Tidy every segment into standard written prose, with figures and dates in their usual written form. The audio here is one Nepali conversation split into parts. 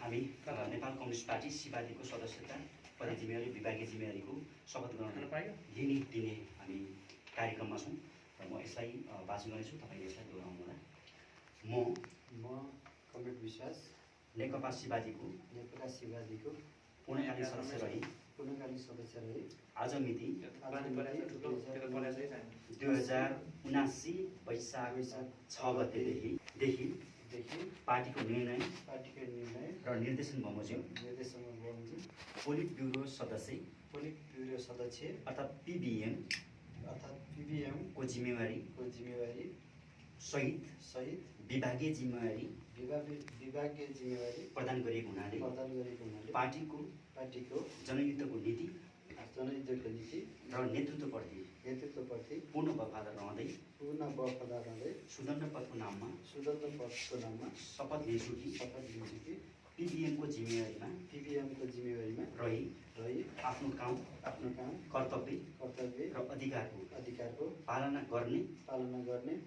हामी नेपाल कम्युनिस्ट पार्टी सिपादीको सदस्यता पद जिम्मेवारी विभागीय जिम्मेवारीको शपथ ग्रहण दिने हामी कार्यक्रममा छौँ र म यसलाई वाचन गर्नेछु। तपाईँले यसलाई दोहोऱ्याउनु होला। म कमरेड विश्वास नेकपा सिपादीको पूर्णकालीन सदस्य रही आज मिति 2079 वैशाख 6 गतेदेखि पार्टीको निर्णय र निर्देशन बमोजिम पोलिट ब्युरो सदस्य अर्थात् पीबीएम को जिम्मेवारी सहित विभागीय जिम्मेवारी प्रदान गरिएको हुनाले पार्टीको जनयुद्धको नीति र नेतृत्वप्रति पूर्ण वफादार रहँदै सुदण्ड पथको नाममा शपथ लिन्छु कि पीबीएमको जिम्मेवारीमा रही आफ्नो काम कर्तव्य र अधिकारको पालना गर्ने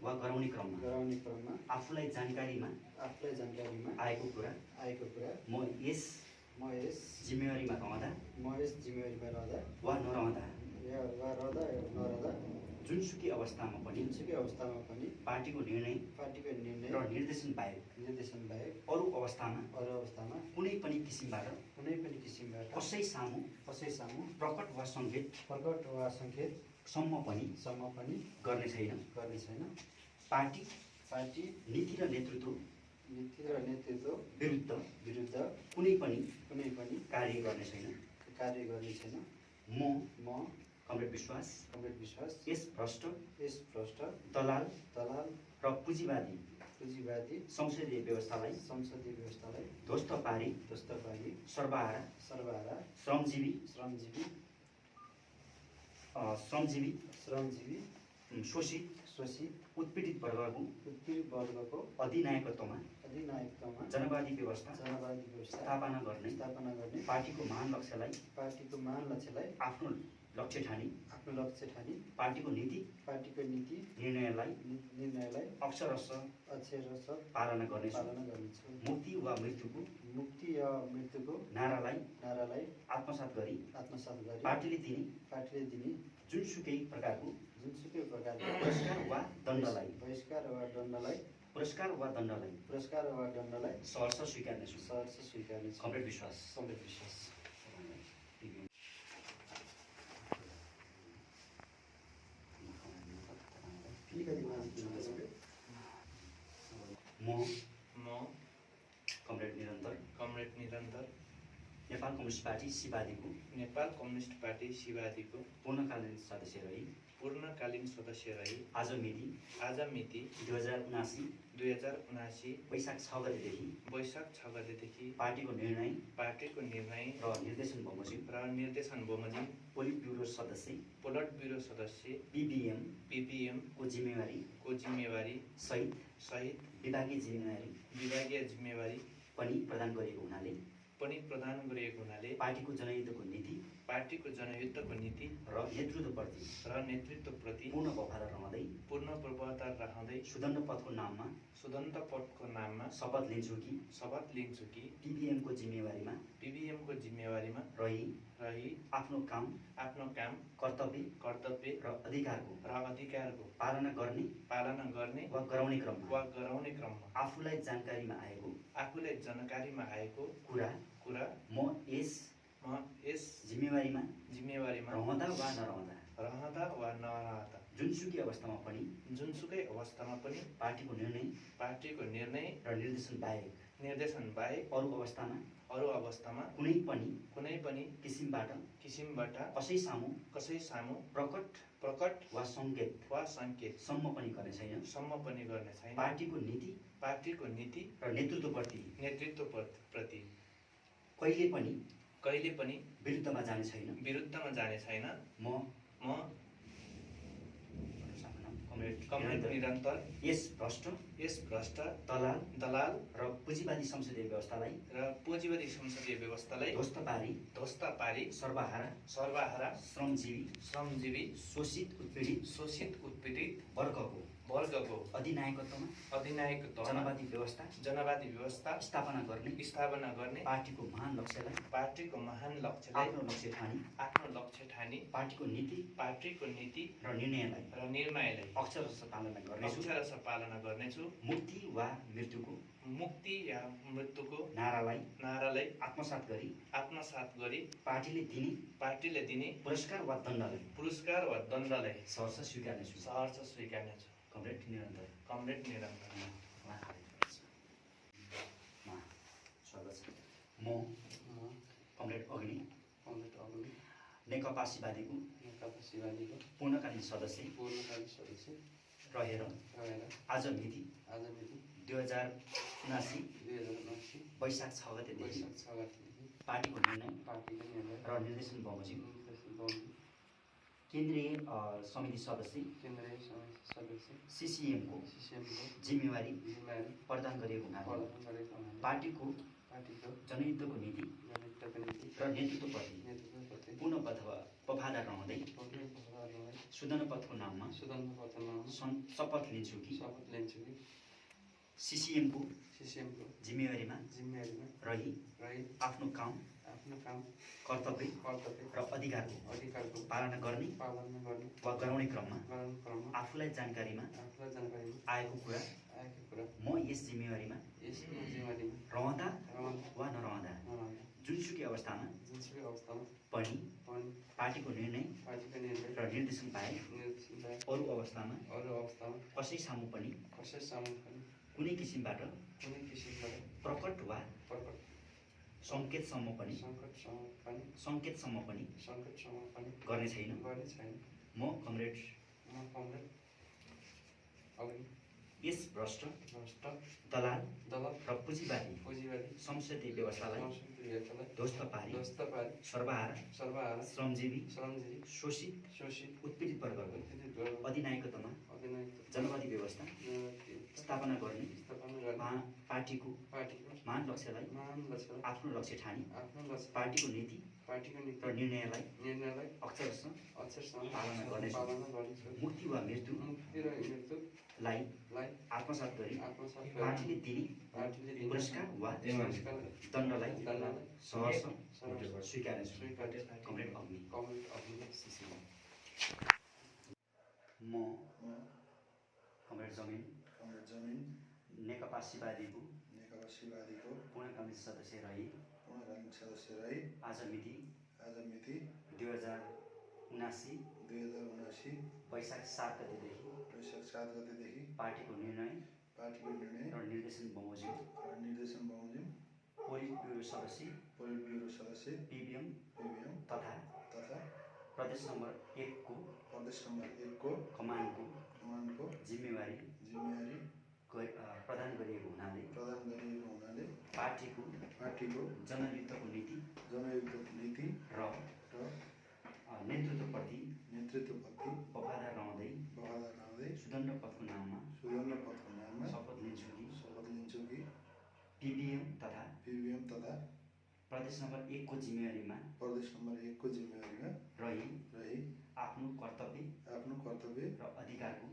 वा गराउने क्रममा आफूलाई जानकारीमा आएको कुरा म यस जिम्मेवारीमा रहँदा वा नरहँदा जुनसुकै अवस्थामा पनि पार्टीको निर्णय र निर्देशन बाहेक अरू अवस्थामा कुनै पनि किसिमबाट कसै सामु प्रकट वा सङ्केत सम्म पनि गर्ने छैन। पार्टी नीति र नेतृत्व विरुद्ध कुनै पनि कार्य गर्ने छैन। म कमरेड विश्वास यस भ्रष्ट दलाल र पुँजीवादी संसदीय व्यवस्थालाई ध्वस्त पारी सर्वहारा श्रमजीवी शोषित उत्पीडित वर्गको अधिनायकत्वमा जनवादी व्यवस्था स्थापना गर्ने पार्टीको महान लक्ष्यलाई आफ्नो लक्ष्य ठानी पार्टीको नीति निर्णयलाई अक्षरशः पालना गर्नेछु। मुक्ति वा मृत्युको नारालाई आत्मसात गरी पार्टीले दिने जुनसुकै प्रकारको पुरस्कार वा दण्डलाई सहर्ष स्वीकार्नेछु। कमरेड विश्वास। म कमरेड निरन्तर नेपाल कम्युनिस्ट पार्टी सिपादीको पूर्णकालीन सदस्य रही आज मिति 2079 वैशाख 6 गतेदेखि पार्टीको निर्णय र निर्देशन बमोजिम पोलिट ब्युरो सदस्य पीबीएम को जिम्मेवारी सहित विभागीय जिम्मेवारी पनि प्रदान गरिएको हुनाले पार्टीको जनयुद्धको नीति र नेतृत्वप्रति पूर्ण वफादार रहँदै सुदण्ड पथको नाममा शपथ लिन्छु कि पीबीएमको जिम्मेवारीमा रही आफ्नो काम कर्तव्य र अधिकारको पालना गर्ने वा गराउने क्रममा आफूलाई जानकारीमा आएको कुरा म यस जिम्मेवारीमा रहँदा वा नरहँदा जुनसुकै अवस्थामा पनि पार्टीको निर्णय र निर्देशन बाहेक अरू अवस्थामा कुनै पनि किसिमबाट कसै सामु प्रकट वा सङ्केत सम्म पनि गर्ने छैन। पार्टीको नीति र नेतृत्वप्रति कहिले पनि विरुद्धमा जाने छैन। म कमरेड निरन्तर यस भ्रष्ट दलाल र पुँजीवादी संसदीय व्यवस्थालाई ध्वस्त पारी सर्वहारा श्रमजीवी शोषित उत्पीडित वर्गको वर्गको अधिनायकत्वमा जनवादी व्यवस्था स्थापना गर्ने पार्टीको महान लक्ष्यलाई आफ्नो लक्ष्य ठानी पार्टीको नीति र निर्णयलाई अक्षरशः पालना गर्नेछु मुक्ति या मृत्युको नारालाई आत्मसात गरी पार्टीले दिने पुरस्कार वा दण्डलाई सहर्ष स्वीकार्नेछु कमरेड निरन्तर स्वागत छ। म कमरेड अग्नि नेकपा माओवादीको पूर्णकालीन सदस्य रहेर आज मिति 2079 वैशाख 6 गतेदेखि पार्टीको निर्णय र निर्देशन बमोजिम केन्द्रीय समिति सदस्य सीसीएमको जिम्मेवारी प्रदान गरिएको हुनाले पार्टीको जनयुद्धको नीति र नेतृत्वप्रति पूर्ण वफादार रहँदै सुदनपथको नाममा शपथ लिन्छु कि सीसीएमको जिम्मेवारीमा रही आफ्नो काम कर्तव्य र अधिकारको पालना गर्ने वा गराउने क्रममा आफूलाई जानकारीमा आएको कुरा म यस जिम्मेवारीमा रहँदा वा नरहँदा जुनसुकै अवस्थामा पनि पार्टीको निर्णय र निर्देशन बाहेक अरू अवस्थामा कसै सामु पनि कुनै किसिमबाट प्रकट वा सङ्केतसम्म पनि गर्ने छैन। म कमरेड यस भ्रष्ट दलाल र पुँजीवादी संसदीय व्यवस्थालाई ध्वस्त पारी सर्वहारा श्रमजीवी शोषित उत्पीडित वर्गको अधिनायकत्वमा जनवादी व्यवस्था स्थापना गर्ने पार्टीको महान लक्ष्यलाई आफ्नो लक्ष्य ठानी पार्टीको नीति र निर्णयलाई अक्षरशः पालना गर्नेछु मुक्ति वा मृत्युलाई आत्मसात गरी पार्टीले दिने पुरस्कार वा दण्डलाई सहर्ष स्वीकार्नेछु कमरेड अग्नि म कमरेड जमिन नेकपा माओवादीको पूर्णकालीन सदस्य रही आज मिति 2079 वैशाख 7 गतेदेखि पार्टीको निर्णय र निर्देशन बमोजिम पोलिट ब्युरो सदस्य पीबीएम तथा प्रदेश नम्बर 1 को कमान्डको जिम्मेवारी प्रदान गरिएको हुनाले पार्टीको जनयुद्धको नीति र नेतृत्वप्रति वफादार रहँदै सुदण्डपथको नाममा शपथ लिन्छु कि पीबीएम तथा प्रदेश नम्बर 1 को जिम्मेवारीमा रही आफ्नो कर्तव्य र अधिकारको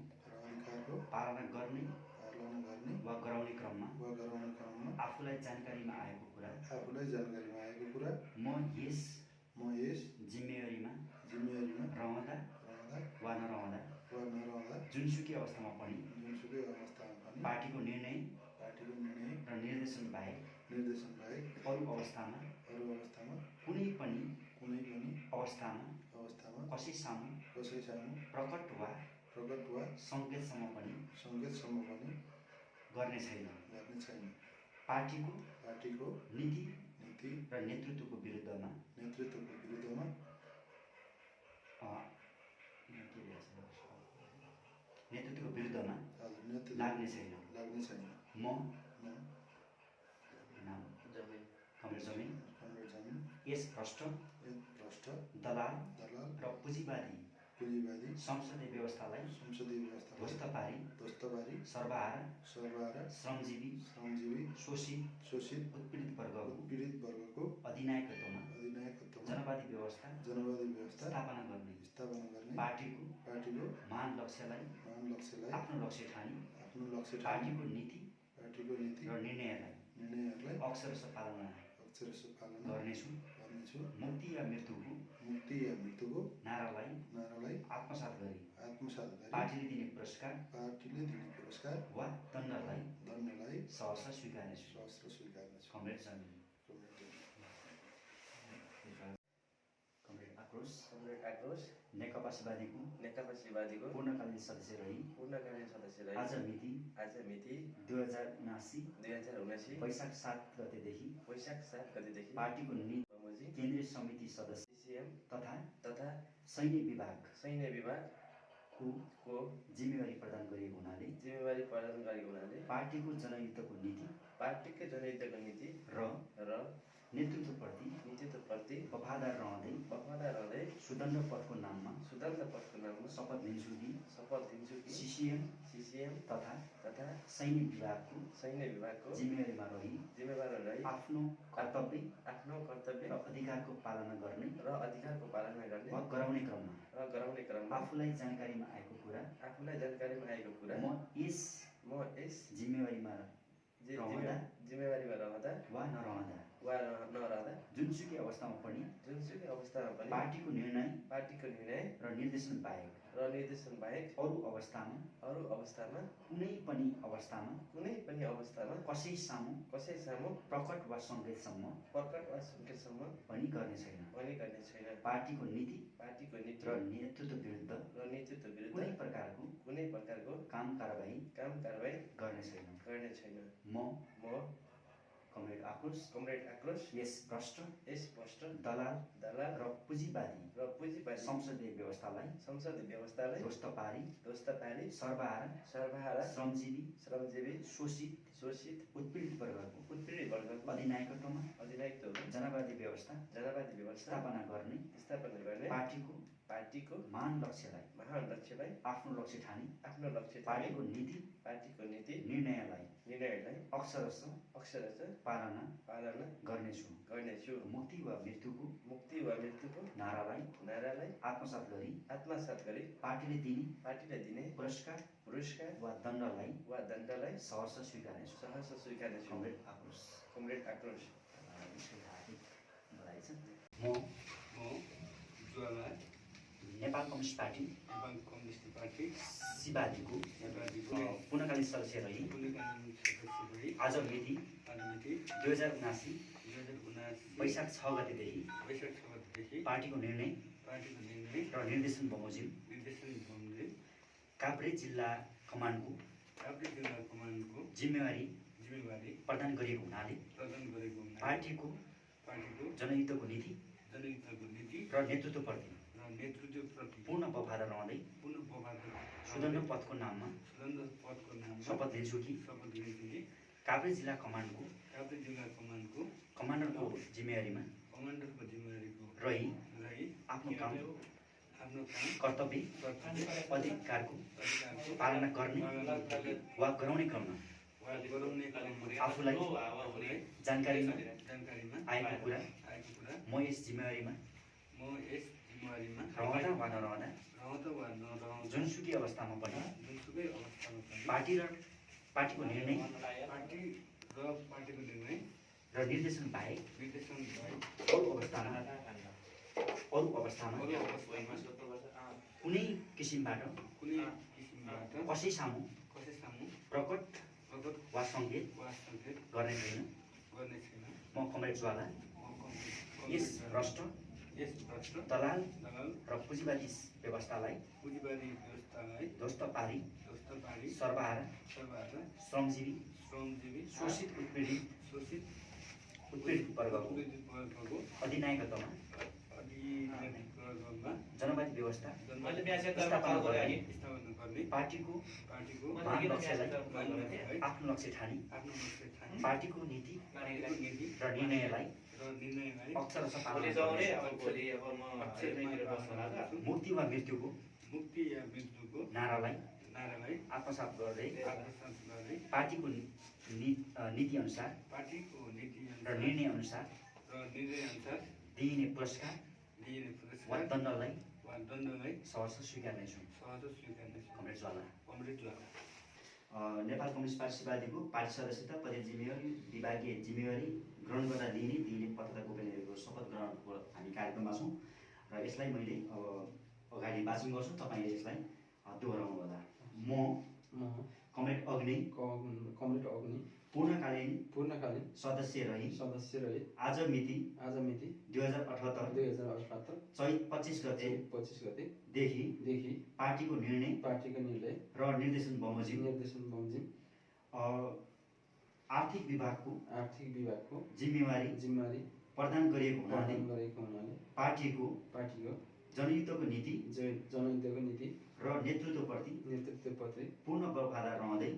पालना गर्ने वा गराउने क्रममा आफूलाई जानकारीमा आएको कुरा म यस जिम्मेवारीमा रहँदा वा नरहँदा जुनसुकै अवस्थामा पनि पार्टीको निर्णय र निर्देशन बाहेक अरू अवस्थामा कुनै पनि अवस्थामा कसै सामु प्रकट वा सङ्केतसम्म पनि गर्ने छैन। पार्टीको नीति र नेतृत्वको विरुद्धमा लाग्ने छैन। म कमरेड जमिन यस भ्रष्ट दलाल र पुँजीवादी संसदीय व्यवस्थालाई ध्वस्त पारी सर्वहारा श्रमजीवी शोषित उत्पीडित वर्गको अधिनायकत्वमा जनवादी व्यवस्था स्थापना गर्ने पार्टीको पार्टीको महान लक्ष्यलाई आफ्नो लक्ष्य ठानी पार्टीको नीति र निर्णयहरूलाई अक्षरशः पालना गर्नेछु। मुक्ति या मृत्युको नारालाई आत्मसात गरी पार्टीले दिने पुरस्कार वा दण्डलाई सहर्ष स्वीकार्नेछु। कमरेड आक्रोश नेकपा माओवादीको पूर्णकालीन सदस्य रही आज मिति 2079 वैशाख 7 गतेदेखि पार्टीको केन्द्रीय समिति सदस्य तथा सैन्य विभागको जिम्मेवारी प्रदान गरिएको हुनाले पार्टीको जनयुद्धको नीति र नेतृत्वप्रति वफादार रहँदै सुदण्ड पदको नाममा शपथ लिन्छु कि CCM तथा सैन्य विभागको जिम्मेवारीमा रही आफ्नो कर्तव्य र अधिकारको पालना गर्ने वा गराउने क्रममा आफूलाई जानकारीमा आएको कुरा म यस जिम्मेवारीमा रहँदा वा नरहँदा जुनसुकै अवस्थामा पनि पार्टीको निर्णय र निर्देशन बाहेक अरू अवस्थामा कुनै पनि अवस्थामा कसै सामु प्रकट वा सङ्केतसम्म पनि गर्ने छैन। पार्टीको नीति र नेतृत्व विरुद्ध कुनै प्रकारको काम कारबाही गर्ने छैन। म कमरेड आक्रोश यस भ्रष्ट दलाल र पुँजीवादी संसदीय व्यवस्थालाई ध्वस्त पारी सर्वहारा श्रमजीवी शोषित उत्पीडित वर्गको अधिनायकत्वमा जनवादी व्यवस्था स्थापना गर्ने पार्टीको महान लक्ष्यलाई आफ्नो लक्ष्य ठानी पार्टीको नीति निर्णयलाई अक्षरशः पालना गर्नेछु। मुक्ति वा मृत्युको नारालाई आत्मसात गरी पार्टीले दिने पुरस्कार वा दण्डलाई सहर्ष स्वीकार्नेछु। कमरेड आक्रोश म नेपाल कम्युनिस्ट पार्टी सिबादीको पूर्णकालीन सदस्य रही आज मिति 2079 वैशाख 6 गतेदेखि पार्टीको निर्णय र निर्देशन बमोजिम काभ्रे जिल्ला कमान्डको जिम्मेवारी प्रदान गरिएको हुनाले पार्टीको जनयुद्धको नीति र नेतृत्वप्रति पूर्ण वफादार रहँदै सुदण्ड पदको नाममा शपथ लिन्छु कि काभ्रे जिल्ला कमान्डको कमान्डरको जिम्मेवारीमा रही आफ्नो काम कर्तव्य अधिकारको पालना गर्ने वा गराउने क्रममा आफूलाई जानकारीमा आएको कुरा म यस जिम्मेवारीमा रहँदा वा नरहँदा जुनसुकै अवस्थामा पनि पार्टीको निर्णय र निर्देशन बाहेक अरू अवस्थामा कुनै किसिमबाट कसै सामु प्रकट वा सङ्केत गर्ने छैन। म कमरेड ज्वाला यस भ्रष्ट दलाल र पुँजीवादी व्यवस्थालाई ध्वस्त पारी सर्वहारा श्रमजीवी शोषित उत्पीडित वर्गको अधिनायकत्वमा जनवादी व्यवस्था स्थापना गर्ने पार्टीको महान लक्ष्यलाई आफ्नो लक्ष्य ठानी पार्टीको नीति र निर्णयलाई अक्षरशः पालना मुक्ति वा मृत्युको नारालाई आत्मसात गर्दै पार्टीको नीति अनुसार र निर्णय अनुसार दिइने पुरस्कार वा दण्डलाई दण्डमै सहर्ष स्वीकार्नेछु। सहज स्वीकार्नेछु। कमरेड ज्वाला। कमरेड ज्वाला। नेपाल कम्युनिस्ट पार्टी शिवादीको पार्टी सदस्यता पदीय जिम्मेवारी विभागीय जिम्मेवारी ग्रहण गर्दा दिने पत्रता गोपनीयताको शपथ ग्रहणको हामी कार्यक्रममा छौँ र यसलाई मैले अब अगाडि वाचन गर्छु, तपाईँले यसलाई दोहोऱ्याउनु होला। म कमरेड अग्नि पूर्णकालीन सदस्य रही आज मिति 2078 चैत 25 गतेदेखि पार्टीको निर्णय र निर्देशन बमोजिम आर्थिक विभागको जिम्मेवारी प्रदान गरिएको हुनाले पार्टीको जनयुद्धको नीति र नेतृत्वप्रति पूर्ण वफादार रहँदै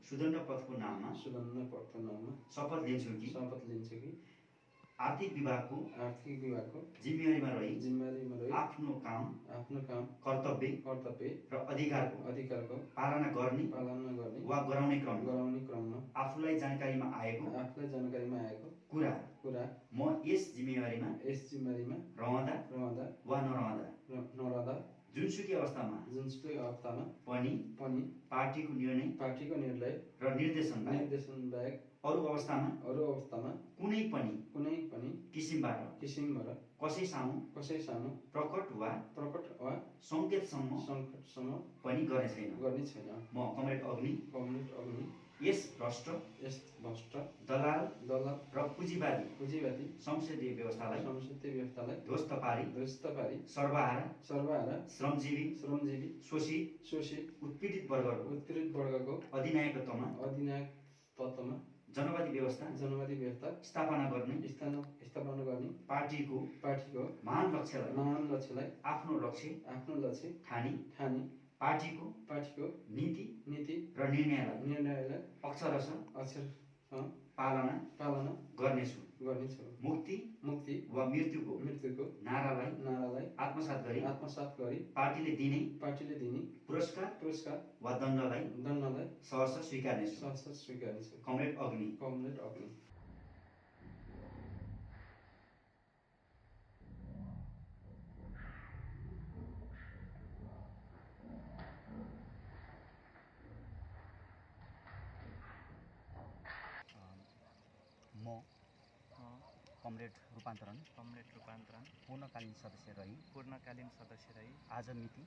सुदण्ड पथको नाममा शपथ लिन्छु कि आर्थिक विभागको जिम्मेवारीमा रही आफ्नो काम कर्तव्य र अधिकारको पालना गर्ने वा गराउने क्रममा आफूलाई जानकारीमा आएको कुरा म यस जिम्मेवारीमा रहँदा वा नरहँदा जुनसुकै अवस्थामा पनि पार्टीको निर्णय र निर्देशन बाहेक अरू अवस्थामा कुनै पनि किसिमबाट कसै सामु प्रकट वा सङ्केतसम्म पनि गर्ने छैन। म कमरेड अग्नि यस भ्रष्ट दलाल र पुँजीवादी संसदीय व्यवस्थालाई ध्वस्त पारी सर्वहारा श्रमजीवी शोषित उत्पीडित वर्गको अधिनायकत्वमा जनवादी व्यवस्था स्थापना गर्ने पार्टीको महान लक्ष्यलाई आफ्नो लक्ष्य ठानी पार्टीको नीति र निर्णयलाई अक्षरशः पालना गर्नेछु। मुक्ति वा मृत्युको नारालाई आत्मसात गरी पार्टीले दिने पुरस्कार वा दण्डलाई सहर्ष स्वीकार्नेछु। कमरेड अग्नि। म कमरेड रूपान्तरण पूर्णकालीन सदस्य रही आज मिति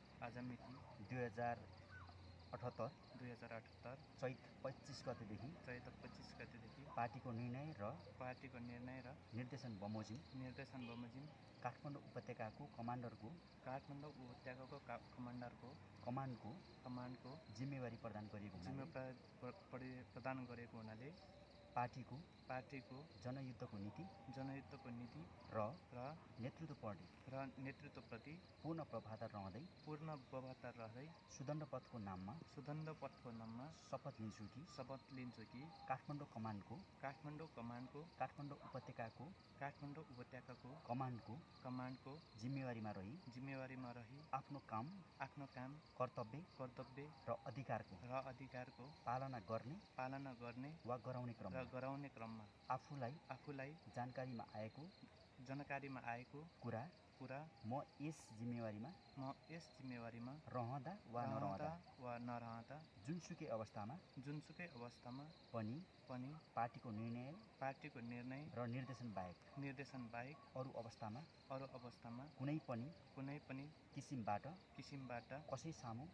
2078 चैत 25 गतेदेखि पार्टीको निर्णय र निर्देशन बमोजिम काठमाडौँ उपत्यकाको कमान्डरको जिम्मेवारी प्रदान गरिएको हुनाले पार्टीको जनयुद्धको नीति र नेतृत्वप्रति पूर्ण वफादार रहँदै सुदण्ड पथको नाममा शपथ लिन्छु कि काठमाडौँ कमान्डको काठमाडौँ उपत्यकाको कमान्डको जिम्मेवारीमा रही आफ्नो काम कर्तव्य र अधिकारको पालना गर्ने वा गराउने क्रममा आफूलाई जानकारीमा आएको कुरा म यस जिम्मेवारीमा रहँदा वा नरहँदा जुनसुकै अवस्थामा पनि पार्टीको निर्णय र निर्देशन बाहेक अरू अवस्थामा कुनै पनि किसिमबाट कसै सामु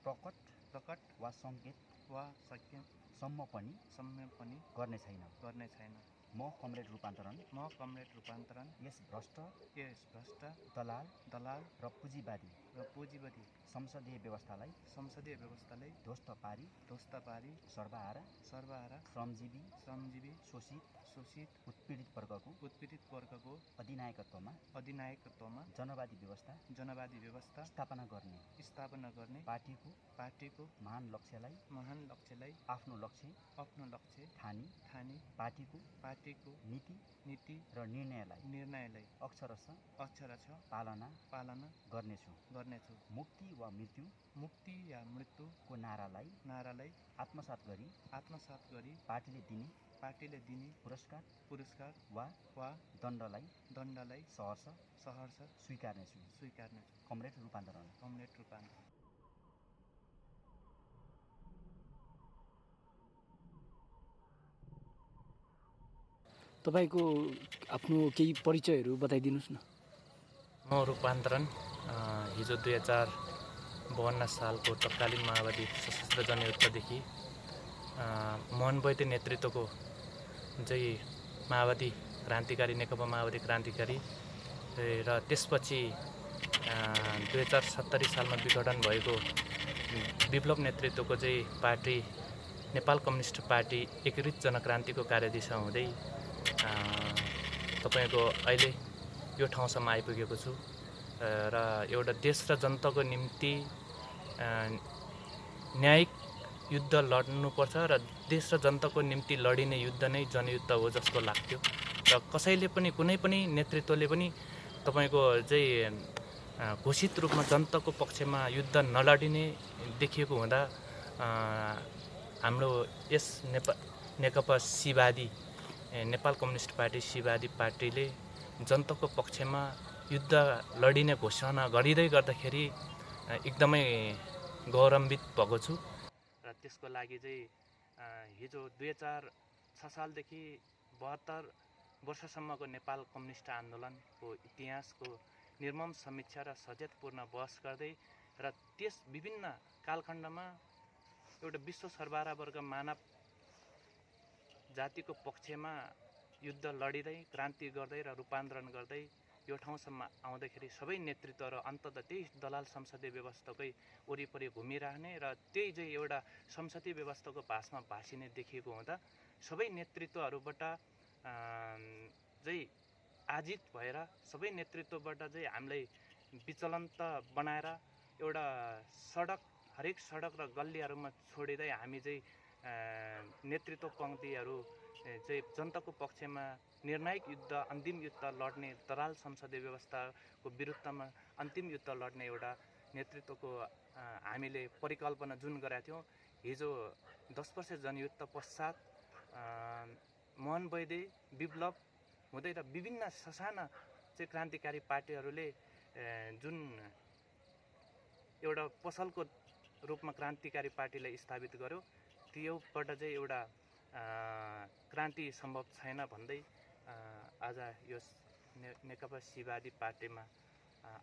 प्रकट वा सङ्केतसम्म पनि गर्ने छैन। म कमरेड रूपान्तरण यस भ्रष्ट दलाल र पुँजीवादी संसदीय व्यवस्थालाई ध्वस्त पारी सर्वहारा श्रमजीवी शोषित उत्पीडित वर्गको अधिनायकत्वमा जनवादी व्यवस्था स्थापना गर्ने पार्टीको महान लक्ष्यलाई आफ्नो लक्ष्य ठानी पार्टीको नीति र निर्णयलाई अक्षरशः पालना गर्नेछु। मुक्ति वा मृत्युको नारालाई आत्मसात गरी पार्टीले दिने पार्टीले दिने पुरस्कार वा दण्डलाई सहर्ष स्वीकार्नेछु। कमरेड रूपान्तरण। तपाईको आफ्नो केही परिचयहरू बताइदिनुस् न। म रूपान्तरण हिजो 2052 सालको तत्कालीन माओवादी सशस्त्र जनयुद्धदेखि मोहन वैद्य नेतृत्वको चाहिँ माओवादी क्रान्तिकारी नेकपा माओवादी क्रान्तिकारी र त्यसपछि 2070 सालमा विघटन भएको विप्लव नेतृत्वको चाहिँ पार्टी नेपाल कम्युनिस्ट पार्टी एकीकृत जनक्रान्तिको कार्यदिशा हुँदै तपाईँको अहिले यो ठाउँसम्म आइपुगेको छु र एउटा देश र जनताको निम्ति न्यायिक युद्ध लड्नुपर्छ र देश र जनताको निम्ति लडिने युद्ध नै जनयुद्ध हो जस्तो लाग्थ्यो र कसैले पनि कुनै पनि नेतृत्वले पनि तपाईँको चाहिँ घोषित रूपमा जनताको पक्षमा युद्ध नलडिने देखिएको हुँदा हाम्रो यस नेकपा सीवादी नेपाल कम्युनिस्ट पार्टी सीवादी पार्टीले जनताको पक्षमा युद्ध लडिने घोषणा गरिँदै गर्दाखेरि एकदमै गौरवान्वित भएको छु र त्यसको लागि चाहिँ हिजो 2006 सालदेखि 72 वर्षसम्मको नेपाल कम्युनिस्ट आन्दोलनको इतिहासको निर्मम समीक्षा र सचेतपूर्ण बहस गर्दै र त्यस विभिन्न कालखण्डमा एउटा विश्व सर्वहारा वर्ग मानव जातिको पक्षमा युद्ध लडिँदै क्रान्ति गर्दै र रूपान्तरण गर्दै यो ठाउँसम्म आउँदाखेरि सबै नेतृत्व र अन्ततः त्यही दलाल संसदीय व्यवस्थाकै वरिपरि घुमिरहने र त्यही चाहिँ एउटा संसदीय व्यवस्थाको भाषमा भाषिने देखिएको हुँदा सबै नेतृत्वहरूबाट चाहिँ आजित भएर सबै नेतृत्वबाट चाहिँ हामीलाई विचलन्त बनाएर एउटा हरेक सडक र गल्लीहरूमा छोडिँदै हामी चाहिँ नेतृत्व पङ्क्तिहरू चाहिँ जनताको पक्षमा निर्णायक युद्ध अन्तिम युद्ध लड्ने दलाल संसदीय व्यवस्थाको विरुद्धमा अन्तिम युद्ध लड्ने एउटा नेतृत्वको हामीले परिकल्पना जुन गरेका थियौँ हिजो 10 वर्ष जनयुद्ध पश्चात मोहन वैद्य विप्लव हुँदै र विभिन्न ससाना चाहिँ क्रान्तिकारी पार्टीहरूले जुन एउटा पसलको रूपमा क्रान्तिकारी पार्टीलाई स्थापित गर्यो त्योबाट चाहिँ एउटा क्रान्ति सम्भव छैन भन्दै आज यो नेकपा सीवादी पार्टीमा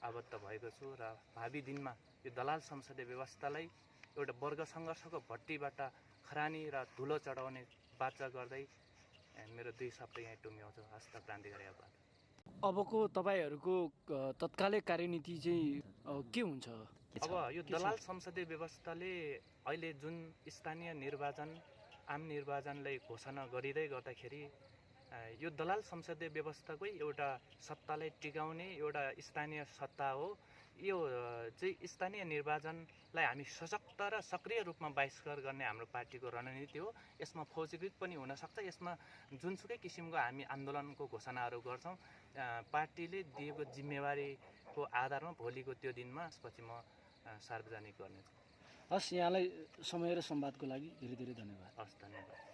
आबद्ध भएको छु र भावी दिनमा यो दलाल संसदीय व्यवस्थालाई एउटा वर्ग सङ्घर्षको भट्टीबाट खरानी र धुलो चढाउने बाचा गर्दै मेरो 2 शब्द यहाँ टुङ्ग्याउँछु। हस्त क्रान्तिकारी आभार। अबको तपाईहरूको तत्कालै कार्यनीति चाहिँ के हुन्छ? अब यो दलाल संसदीय व्यवस्थाले अहिले जुन स्थानीय निर्वाचन आम निर्वाचनलाई घोषणा गरिँदै गर्दाखेरि यो दलाल संसदीय व्यवस्थाकै एउटा सत्तालाई टिकाउने एउटा स्थानीय सत्ता हो। यो चाहिँ स्थानीय निर्वाचनलाई हामी सशक्त र सक्रिय रूपमा बहिष्कार गर्ने हाम्रो पार्टीको रणनीति हो। यसमा फौजीकृत पनि हुनसक्छ। यसमा जुनसुकै किसिमको हामी आन्दोलनको घोषणाहरू गर्छौँ पार्टीले दिएको जिम्मेवारीको आधारमा भोलिको त्यो दिनमा त्यसपछि म सार्वजनिक गर्नेछु। हस्, यहाँलाई समय र संवादको लागि धेरै धेरै धन्यवाद। हस्, धन्यवाद।